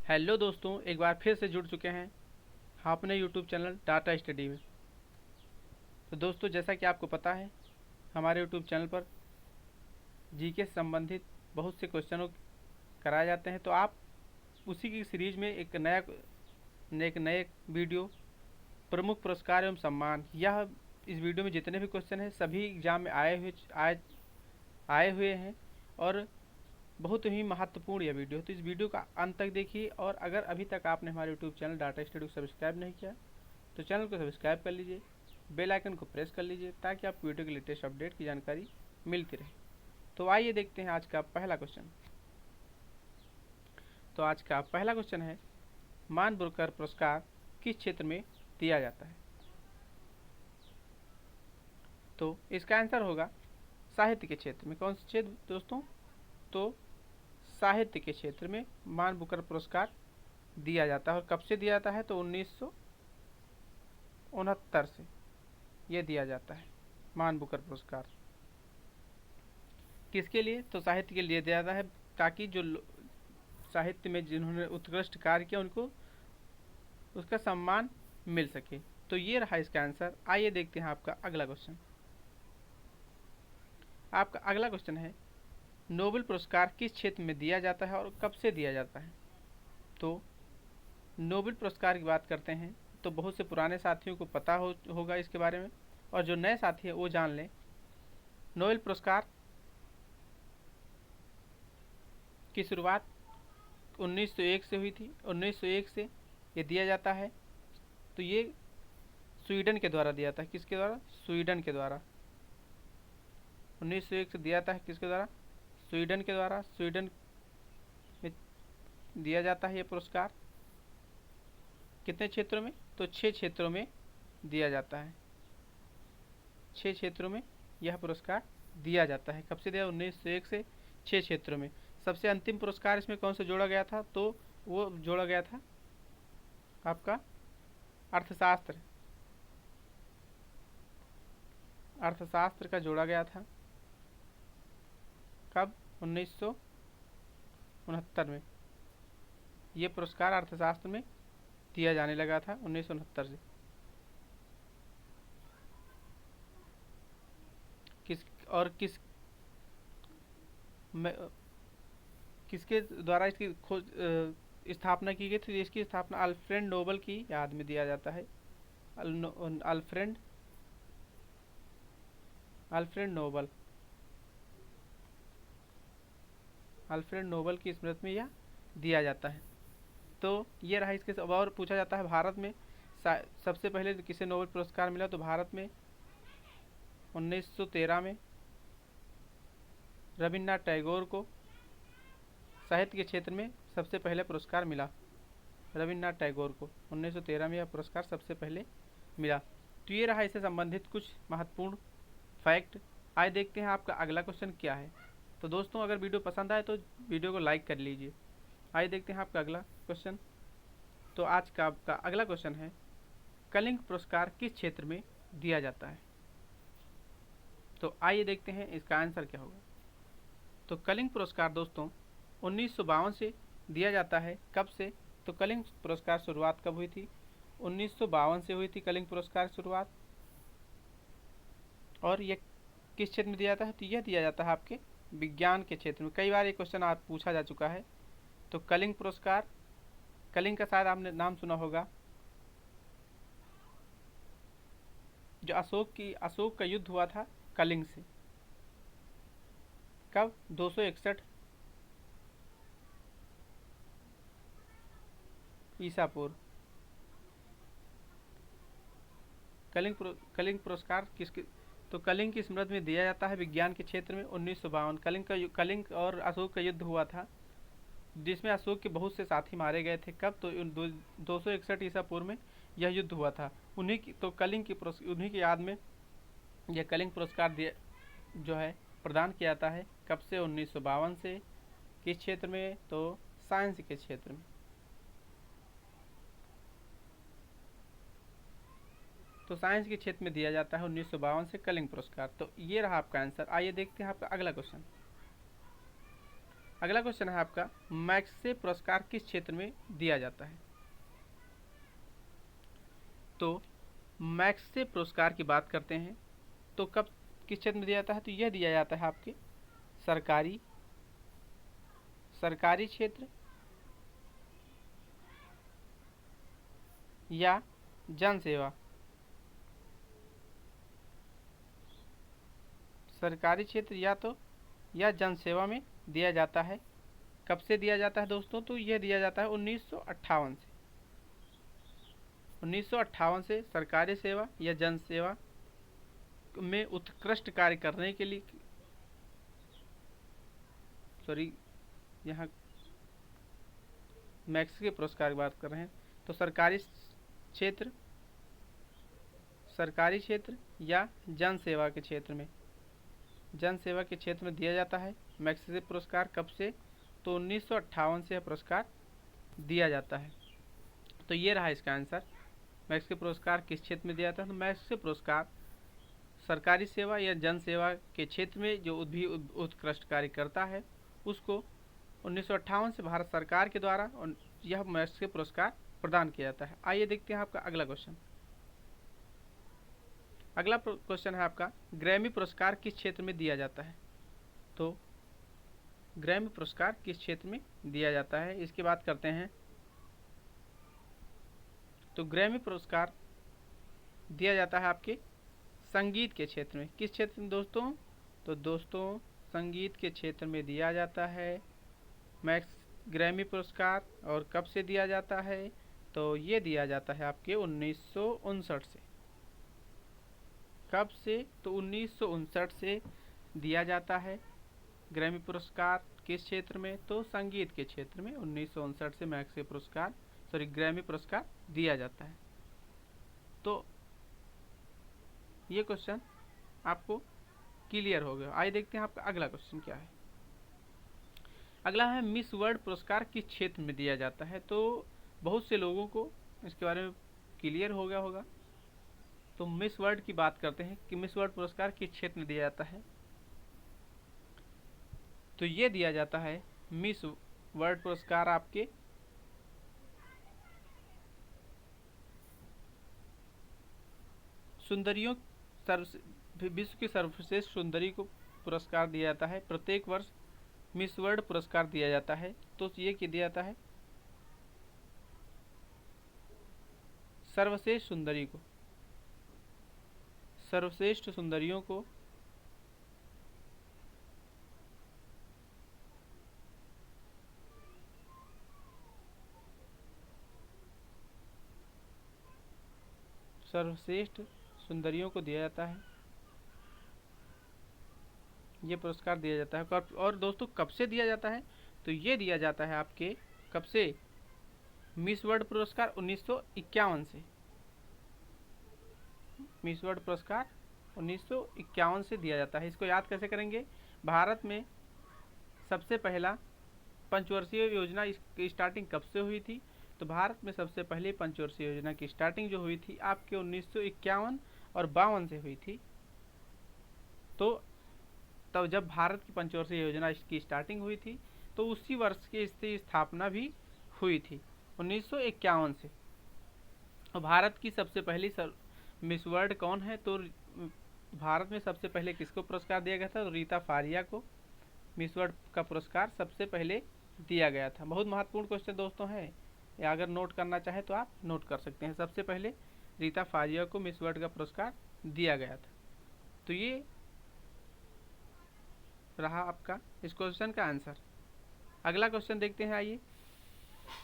Hello दोस्तों, एक बार फिर से जुड़ चुके हैं अपने यूट्यूब चैनल डाटा स्टडी में। तो दोस्तों, जैसा कि आपको पता है, हमारे यूट्यूब चैनल पर जीके से संबंधित बहुत से क्वेश्चनों कराए जाते हैं। तो आप उसी की सीरीज में एक नए वीडियो प्रमुख पुरस्कार एवं सम्मान, यह इस वीडियो में जितने भी क्वेश्चन हैं सभी एग्जाम में आए हुए हैं और बहुत ही महत्वपूर्ण यह वीडियो। तो इस वीडियो का अंत तक देखिए, और अगर अभी तक आपने हमारे यूट्यूब चैनल डाटा स्टडी को सब्सक्राइब नहीं किया तो चैनल को सब्सक्राइब कर लीजिए, बेल आइकन को प्रेस कर लीजिए ताकि आपको वीडियो के लेटेस्ट अपडेट की जानकारी मिलती रहे। तो आइए देखते हैं आज का पहला क्वेश्चन। तो आज का पहला क्वेश्चन है, मान बुरकर पुरस्कार किस क्षेत्र में दिया जाता है? तो इसका आंसर होगा साहित्य के क्षेत्र में। कौन से क्षेत्र दोस्तों? तो साहित्य के क्षेत्र में मान बुकर पुरस्कार दिया जाता है। और कब से दिया जाता है? तो 1969 से ये दिया जाता है मान बुकर पुरस्कार। किसके लिए? तो साहित्य के लिए दिया जाता है, ताकि जो साहित्य में जिन्होंने उत्कृष्ट कार्य किया उनको उसका सम्मान मिल सके। तो ये रहा इसका आंसर। आइए देखते हैं आपका अगला क्वेश्चन। आपका अगला क्वेश्चन है, नोबेल पुरस्कार किस क्षेत्र में दिया जाता है और कब से दिया जाता है? तो नोबेल पुरस्कार की बात करते हैं तो बहुत से पुराने साथियों को पता होगा इसके बारे में, और जो नए साथी हैं वो जान लें। नोबेल पुरस्कार की शुरुआत 1901 से हुई थी। 1901 से ये दिया जाता है। तो ये स्वीडन के द्वारा दिया जाता है। किसके द्वारा? स्वीडन के द्वारा। 1901 से दिया जाता है। किसके द्वारा? स्वीडन के द्वारा। स्वीडन में दिया जाता है ये पुरस्कार। कितने क्षेत्रों में? तो 6 क्षेत्रों में दिया जाता है। 6 क्षेत्रों में यह पुरस्कार दिया जाता है। कब से दिया? 1901 से 6 क्षेत्रों में। सबसे अंतिम पुरस्कार इसमें कौन सा जोड़ा गया था? तो वो जोड़ा गया था आपका अर्थशास्त्र। अर्थशास्त्र का जोड़ा गया था। कब? 1969 में ये पुरस्कार अर्थशास्त्र में दिया जाने लगा था, 1969 से। किस और किस में, किसके द्वारा इसकी खोज स्थापना की गई थी? इसकी स्थापना अल्फ्रेड नोबल की याद में दिया जाता है। Alfred Alfred Nobel Alfred Nobel की स्मृति में यह दिया जाता है। तो ये रहा इसके। और पूछा जाता है, भारत में सबसे पहले किसे नोबेल पुरस्कार मिला? तो भारत में 1913 में रविन्द्रनाथ टैगोर को साहित्य के क्षेत्र में सबसे पहले पुरस्कार मिला। रविन्द्रनाथ टैगोर को 1913 में यह पुरस्कार सबसे पहले मिला। तो ये रहा इससे संबंधित कुछ महत्वपूर्ण फैक्ट। आइए देखते हैं आपका अगला क्वेश्चन क्या है। तो दोस्तों, अगर वीडियो पसंद आए तो वीडियो को लाइक कर लीजिए। आइए देखते हैं आपका अगला क्वेश्चन। तो आज का आपका अगला क्वेश्चन है, कलिंग पुरस्कार किस क्षेत्र में दिया जाता है? तो आइए देखते हैं इसका आंसर क्या होगा। तो कलिंग पुरस्कार दोस्तों 1952 से दिया जाता है। कब से? तो कलिंग पुरस्कार शुरुआत कब हुई थी? 1952 से हुई थी कलिंग पुरस्कार शुरुआत। और यह किस क्षेत्र में दिया जाता है? तो यह दिया जाता है आपके विज्ञान के क्षेत्र में। कई बार ये क्वेश्चन आप पूछा जा चुका है। तो कलिंग पुरस्कार, कलिंग का शायद आपने नाम सुना होगा, जो अशोक का युद्ध हुआ था कलिंग से। कब? 261 ईसा पूर्व। कलिंग पुरस्कार किसके? तो कलिंग की स्मृति में दिया जाता है विज्ञान के क्षेत्र में। 1952 कलिंग और अशोक का युद्ध हुआ था, जिसमें अशोक के बहुत से साथी मारे गए थे। कब? तो 261 ईसा पूर्व में यह युद्ध हुआ था। उन्हीं की याद में यह कलिंग पुरस्कार जो है प्रदान किया जाता है। कब से? 1952 से। किस क्षेत्र में? तो साइंस के क्षेत्र में। तो साइंस के क्षेत्र में दिया जाता है 1952 से कलिंग पुरस्कार। तो ये रहा आपका आंसर। आइए देखते हैं आपका अगला क्वेश्चन। अगला क्वेश्चन है आपका, मैक्से पुरस्कार किस क्षेत्र में दिया जाता है? तो मैक्से पुरस्कार की बात करते हैं तो कब किस क्षेत्र में दिया जाता है? तो यह दिया जाता है आपके सरकारी क्षेत्र या जन सेवा, सरकारी क्षेत्र या जन सेवा में दिया जाता है। कब से दिया जाता है दोस्तों? तो यह दिया जाता है 1958 से। 1958 से सरकारी सेवा या जन सेवा में उत्कृष्ट कार्य करने के लिए, सॉरी यहाँ मैक्स के पुरस्कार की बात कर रहे हैं, तो सरकारी क्षेत्र या जन सेवा के क्षेत्र में दिया जाता है मैक्सेसे पुरस्कार। कब से? तो 1958 से यह पुरस्कार दिया जाता है। तो ये रहा इसका आंसर, मैक्सेसे पुरस्कार किस क्षेत्र में दिया जाता है? तो मैक्सेसे पुरस्कार सरकारी सेवा या जन सेवा के क्षेत्र में जो भी उत्कृष्ट कार्य करता है उसको 1958 से भारत सरकार के द्वारा यह मैक्सेसे पुरस्कार प्रदान किया जाता है। आइए देखते हैं आपका अगला क्वेश्चन। अगला क्वेश्चन है आपका, ग्रैमी पुरस्कार किस क्षेत्र में दिया जाता है? तो ग्रैमी पुरस्कार किस क्षेत्र में दिया जाता है, इसकी बात करते हैं। तो ग्रैमी पुरस्कार दिया जाता है आपके संगीत के क्षेत्र में। किस क्षेत्र में दोस्तों? तो दोस्तों संगीत के क्षेत्र में दिया जाता है मैक्स ग्रैमी पुरस्कार। और कब से दिया जाता है? तो ये दिया जाता है आपके 1959 से। कब से? तो 1959 से दिया जाता है ग्रैमी पुरस्कार। किस क्षेत्र में? तो संगीत के क्षेत्र में 1959 से मैक्से पुरस्कार ग्रैमी पुरस्कार दिया जाता है। तो ये क्वेश्चन आपको क्लियर हो गया। आइए देखते हैं आपका अगला क्वेश्चन क्या है। अगला है, मिस वर्ल्ड पुरस्कार किस क्षेत्र में दिया जाता है? तो बहुत से लोगों को इसके बारे में क्लियर हो गया होगा। तो मिस वर्ल्ड की बात करते हैं कि मिस वर्ल्ड पुरस्कार किस क्षेत्र में दिया जाता है। तो ये दिया जाता है मिस वर्ल्ड पुरस्कार आपके सुंदरियों, विश्व की सर्वश्रेष्ठ सुंदरी को पुरस्कार दिया जाता है। प्रत्येक वर्ष मिस वर्ल्ड पुरस्कार दिया जाता है। तो ये क्या दिया जाता है? सर्वश्रेष्ठ सुंदरियों को दिया जाता है, ये पुरस्कार दिया जाता है। और दोस्तों कब से दिया जाता है? तो ये दिया जाता है आपके कब से? मिस वर्ल्ड पुरस्कार 1951 से। मिस वर्ल्ड पुरस्कार 1951 से दिया जाता है। इसको याद कैसे करेंगे? भारत में सबसे पहला पंचवर्षीय योजना की स्टार्टिंग कब से हुई थी? तो भारत में सबसे पहले पंचवर्षीय योजना की स्टार्टिंग जो हुई थी आपके 1951 और 52 से हुई थी। तो तब जब भारत की पंचवर्षीय योजना की स्टार्टिंग हुई थी तो उसी वर्ष की इसकी स्थापना भी हुई थी 1951 से। और भारत की सबसे पहली मिस वर्ल्ड कौन है? तो भारत में सबसे पहले किसको पुरस्कार दिया गया था? तो रीता फारिया को मिस वर्ल्ड का पुरस्कार सबसे पहले दिया गया था। बहुत महत्वपूर्ण क्वेश्चन दोस्तों है, या अगर नोट करना चाहे तो आप नोट कर सकते हैं। सबसे पहले रीता फारिया को मिस वर्ल्ड का पुरस्कार दिया गया था। तो ये रहा आपका इस क्वेश्चन का आंसर। अगला क्वेश्चन देखते हैं। आइए,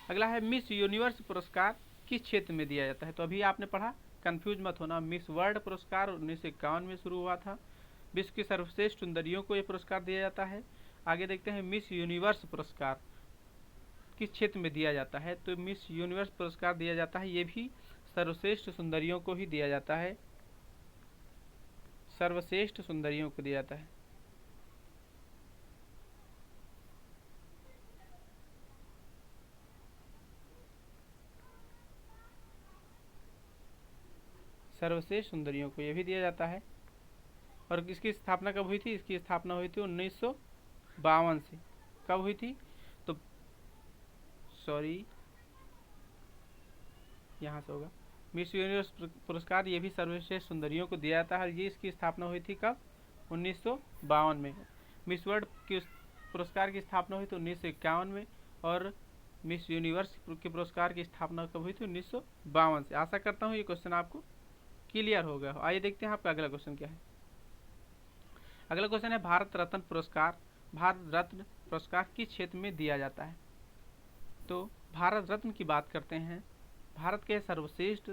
अगला है, मिस यूनिवर्स पुरस्कार किस क्षेत्र में दिया जाता है? तो अभी आपने पढ़ा, कंफ्यूज मत होना। मिस वर्ल्ड पुरस्कार 1951 में शुरू हुआ था। विश्व की सर्वश्रेष्ठ सुंदरियों को यह पुरस्कार दिया जाता है। आगे देखते हैं, मिस यूनिवर्स पुरस्कार किस क्षेत्र में दिया जाता है? तो मिस यूनिवर्स पुरस्कार दिया जाता है, ये भी सर्वश्रेष्ठ सुंदरियों को ही दिया जाता है। सर्वश्रेष्ठ सुंदरियों को दिया जाता है। सर्वश्रेष्ठ सुंदरियों को यह भी दिया जाता है। और इसकी स्थापना कब हुई थी? इसकी स्थापना हुई थी 1952 से। कब हुई थी? तो सॉरी, यहाँ से होगा। मिस यूनिवर्स पुरस्कार ये भी सर्वश्रेष्ठ सुंदरियों को दिया जाता है। ये इसकी स्थापना हुई थी कब? 1952 में। मिस वर्ल्ड की पुरस्कार की स्थापना हुई थी 1951 में, और मिस यूनिवर्स के पुरस्कार की स्थापना कब हुई थी? 1952 से। आशा करता हूँ ये क्वेश्चन आपको क्लियर हो गया हो। आइए देखते हैं आपका अगला क्वेश्चन क्या है। अगला क्वेश्चन है भारत रत्न पुरस्कार। भारत रत्न पुरस्कार किस क्षेत्र में दिया जाता है? तो भारत रत्न की बात करते हैं। भारत के सर्वश्रेष्ठ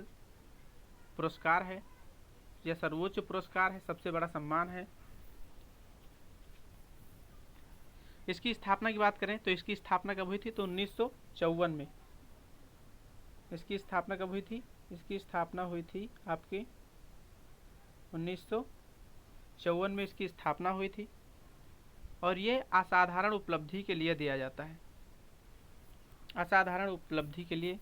पुरस्कार है, यह सर्वोच्च पुरस्कार है, सबसे बड़ा सम्मान है। इसकी स्थापना की बात करें तो इसकी स्थापना कब हुई थी? तो 1954 में। इसकी स्थापना कब हुई थी? इसकी स्थापना हुई थी आपकी 1954 में इसकी स्थापना हुई थी, और ये असाधारण उपलब्धि के लिए दिया जाता है। असाधारण उपलब्धि के लिए,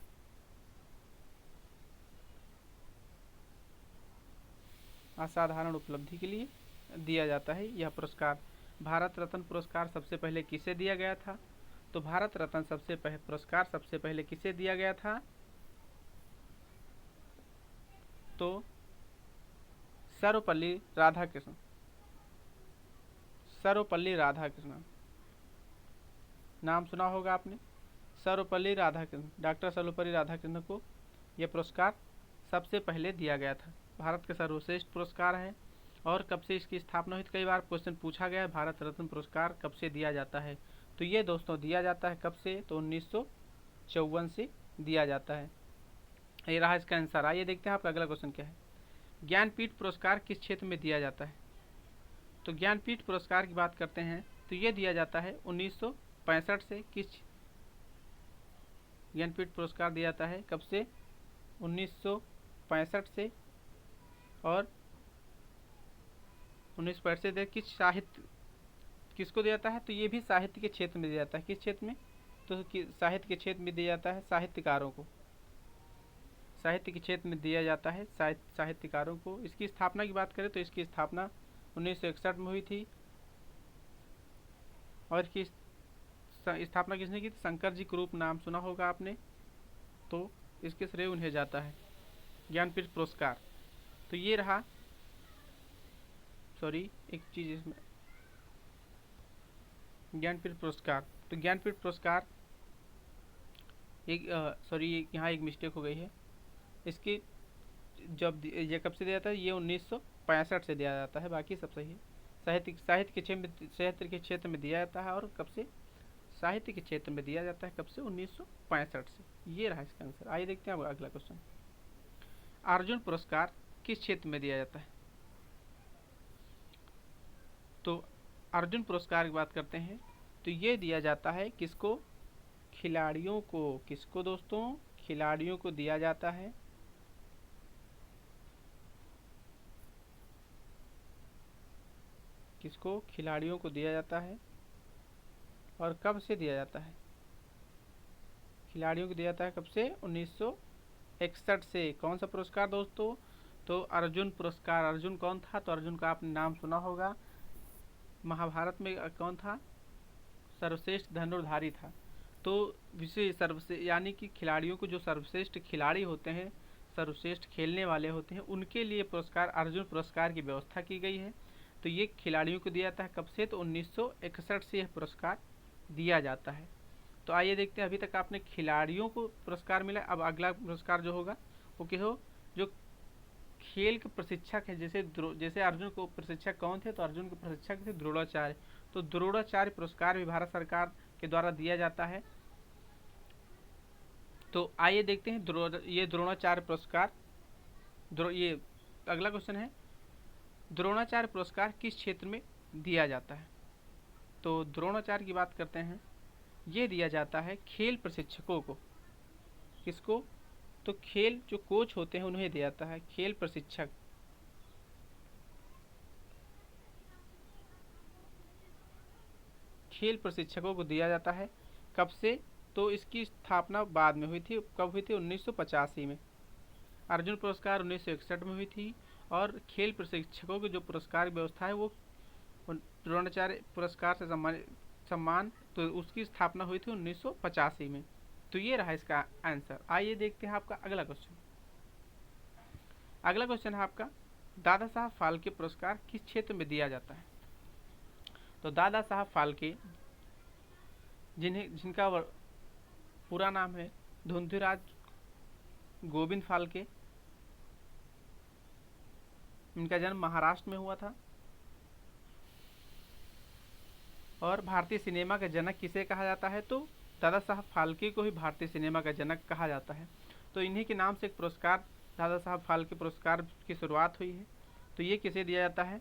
असाधारण उपलब्धि के लिए दिया जाता है यह पुरस्कार। भारत रत्न पुरस्कार सबसे पहले किसे दिया गया था? तो भारत रत्न पुरस्कार सबसे पहले किसे दिया गया था? तो सर्वपल्ली राधाकृष्णन। सर्वपल्ली राधाकृष्णन नाम सुना होगा आपने। सर्वपल्ली राधाकृष्णन, डॉक्टर सर्वपल्ली राधाकृष्णन को यह पुरस्कार सबसे पहले दिया गया था। भारत के सर्वश्रेष्ठ पुरस्कार है। और कब से इसकी स्थापना हुई थी? कई बार क्वेश्चन पूछा गया है भारत रत्न पुरस्कार कब से दिया जाता है। तो ये दोस्तों दिया जाता है कब से? तो 1954 से दिया जाता है। ये रहा इसका आंसर। आइए देखते हैं आपका अगला क्वेश्चन क्या है। ज्ञानपीठ पुरस्कार किस क्षेत्र में दिया जाता है? तो ज्ञानपीठ पुरस्कार की बात करते हैं तो ये दिया जाता है 1965 से। किस ज्ञानपीठ पुरस्कार दिया जाता है कब से? 1965 से। और 1965 से किस साहित्य, किसको दिया जाता है? तो ये भी साहित्य के क्षेत्र में दिया जाता है। किस क्षेत्र में? तो साहित्य के क्षेत्र में दिया जाता है साहित्यकारों को। साहित्य के क्षेत्र में दिया जाता है साहित्यकारों को। इसकी स्थापना की बात करें तो इसकी स्थापना 1961 में हुई थी। और इसकी स्थापना किसने की थी? शंकर जी कुरूप, नाम सुना होगा आपने। तो इसके श्रेय उन्हें जाता है ज्ञानपीठ पुरस्कार। तो ये रहा, सॉरी एक चीज़ इसमें, ज्ञानपीठ पुरस्कार। तो ज्ञानपीठ पुरस्कार एक सॉरी यहाँ एक मिस्टेक हो गई है। इसकी जब ये कब से दिया जाता है? ये 1965 से दिया जाता है, बाकी सब सही है। साहित्य के क्षेत्र में दिया जाता है। और कब से? साहित्य के क्षेत्र में दिया जाता है कब से? 1965 से। ये रहा इसका आंसर। आइए देखते हैं अगला क्वेश्चन। अर्जुन पुरस्कार किस क्षेत्र में दिया जाता है? तो अर्जुन पुरस्कार की बात करते हैं तो ये दिया जाता है किसको? खिलाड़ियों को। किसको दोस्तों? खिलाड़ियों को दिया जाता है। किसको? खिलाड़ियों को दिया जाता है। और कब से दिया जाता है? खिलाड़ियों को दिया जाता है कब से? 1961 से। कौन सा पुरस्कार दोस्तों? तो अर्जुन पुरस्कार। अर्जुन कौन था? तो अर्जुन का आपने नाम सुना होगा। महाभारत में कौन था? सर्वश्रेष्ठ धनुर्धारी था। तो विशेष यानी कि खिलाड़ियों को, जो सर्वश्रेष्ठ खिलाड़ी होते हैं, सर्वश्रेष्ठ खेलने वाले होते हैं, उनके लिए पुरस्कार, अर्जुन पुरस्कार की व्यवस्था की गई है। तो ये खिलाड़ियों को दिया जाता है कब से? तो 1961 से यह पुरस्कार दिया जाता है। तो आइए देखते हैं, अभी तक आपने खिलाड़ियों को पुरस्कार मिला। अब अगला पुरस्कार जो होगा वो क्या हो? जो खेल के प्रशिक्षक है, जैसे अर्जुन को प्रशिक्षक कौन थे? तो अर्जुन के प्रशिक्षक थे द्रोणाचार्य। तो द्रोणाचार्य पुरस्कार भी भारत सरकार के द्वारा दिया जाता है। तो आइए देखते हैं ये द्रोणाचार्य पुरस्कार। ये अगला क्वेश्चन है, द्रोणाचार्य पुरस्कार किस क्षेत्र में दिया जाता है? तो द्रोणाचार्य की बात करते हैं, ये दिया जाता है खेल प्रशिक्षकों को। किसको? तो खेल जो कोच होते हैं उन्हें दिया जाता है, खेल प्रशिक्षक। खेल प्रशिक्षकों को दिया जाता है। कब से? तो इसकी स्थापना बाद में हुई थी। कब हुई थी? 1985 में। अर्जुन पुरस्कार 1961 में हुई थी। और खेल प्रशिक्षकों की जो पुरस्कार व्यवस्था है वो द्रोणाचार्य पुरस्कार से सम्मान तो उसकी स्थापना हुई थी 1985 में। तो ये रहा इसका आंसर। आइए देखते हैं आपका अगला क्वेश्चन। अगला क्वेश्चन है आपका, दादा साहब फाल्के पुरस्कार किस क्षेत्र में दिया जाता है? तो दादा साहब फाल्के, जिनका पूरा नाम है धुंधुराज गोविंद फाल्के, इनका जन्म महाराष्ट्र में हुआ था। और भारतीय सिनेमा का जनक किसे कहा जाता है? तो दादा साहब फाल्के को ही भारतीय सिनेमा का जनक कहा जाता है। तो इन्हीं के नाम से एक पुरस्कार, दादा साहब फाल्के पुरस्कार की शुरुआत हुई है। तो ये किसे दिया जाता है?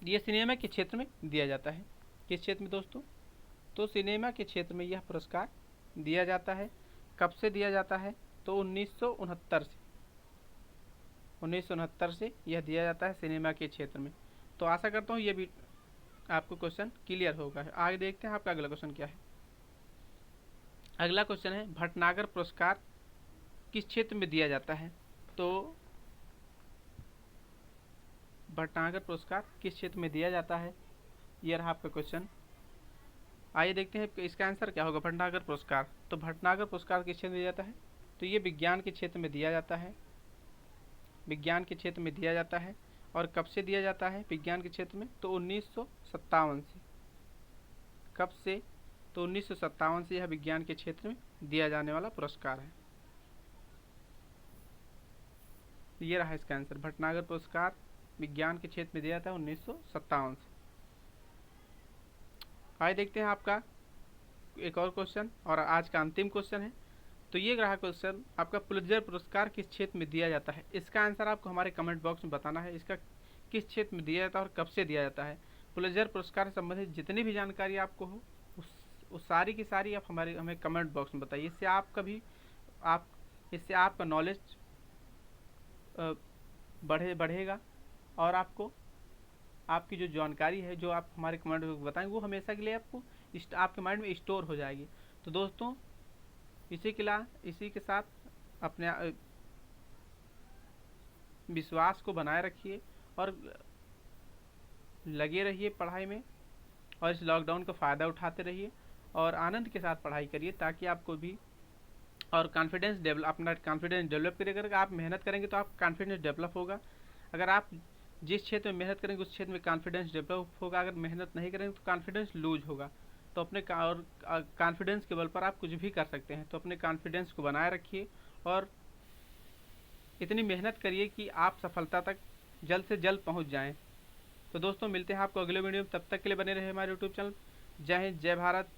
ये सिनेमा के क्षेत्र में दिया जाता है। किस क्षेत्र में दोस्तों? तो सिनेमा के क्षेत्र में यह पुरस्कार दिया जाता है। कब से दिया जाता है? तो 1969 से यह दिया जाता है सिनेमा के क्षेत्र में। तो आशा करता हूँ ये भी आपको क्वेश्चन क्लियर होगा। आगे देखते हैं आपका अगला क्वेश्चन क्या है। अगला क्वेश्चन है, भटनागर पुरस्कार किस क्षेत्र में दिया जाता है? तो भटनागर पुरस्कार किस क्षेत्र में दिया जाता है, यह रहा आपका क्वेश्चन। आइए देखते हैं इसका आंसर क्या होगा। भटनागर पुरस्कार, तो भटनागर पुरस्कार किस क्षेत्र में दिया जाता है? तो ये विज्ञान के क्षेत्र में दिया जाता है। विज्ञान के क्षेत्र में दिया जाता है। और कब से दिया जाता है विज्ञान के क्षेत्र में? तो 1957 से। कब से? तो 1957 से यह विज्ञान के क्षेत्र में दिया जाने वाला पुरस्कार है। ये रहा इसका आंसर। भटनागर पुरस्कार विज्ञान के क्षेत्र में दिया जाता है 1957 से। आइए देखते हैं आपका एक और क्वेश्चन, और आज का अंतिम क्वेश्चन है। तो ये रहा क्वेश्चन आपका, पुलित्जर पुरस्कार किस क्षेत्र में दिया जाता है? इसका आंसर आपको हमारे कमेंट बॉक्स में बताना है। इसका किस क्षेत्र में दिया जाता है और कब से दिया जाता है? पुलित्जर पुरस्कार से संबंधित जितनी भी जानकारी आपको हो उस सारी की सारी आप हमें कमेंट बॉक्स में बताइए। इससे आपका नॉलेज बढ़ेगा, और आपकी जो जानकारी है जो आप हमारे कमेंट में बताएंगे वो हमेशा के लिए आपके माइंड में स्टोर हो जाएगी। तो दोस्तों, इसी के साथ अपने विश्वास को बनाए रखिए और लगे रहिए पढ़ाई में, और इस लॉकडाउन का फ़ायदा उठाते रहिए और आनंद के साथ पढ़ाई करिए, ताकि आपको भी और अपना कॉन्फिडेंस डेवलप करिएगा। अगर आप मेहनत करेंगे तो आप कॉन्फिडेंस डेवलप होगा। अगर आप जिस क्षेत्र में मेहनत करेंगे उस क्षेत्र में कॉन्फिडेंस डेवलप होगा। अगर मेहनत नहीं करेंगे तो कॉन्फिडेंस लूज होगा। तो अपने कॉन्फिडेंस के बल पर आप कुछ भी कर सकते हैं। तो अपने कॉन्फिडेंस को बनाए रखिए और इतनी मेहनत करिए कि आप सफलता तक जल्द से जल्द पहुंच जाएं। तो दोस्तों, मिलते हैं आपको अगले वीडियो में। तब तक के लिए बने रहे हमारे यूट्यूब चैनल। जय हिंद, जय भारत।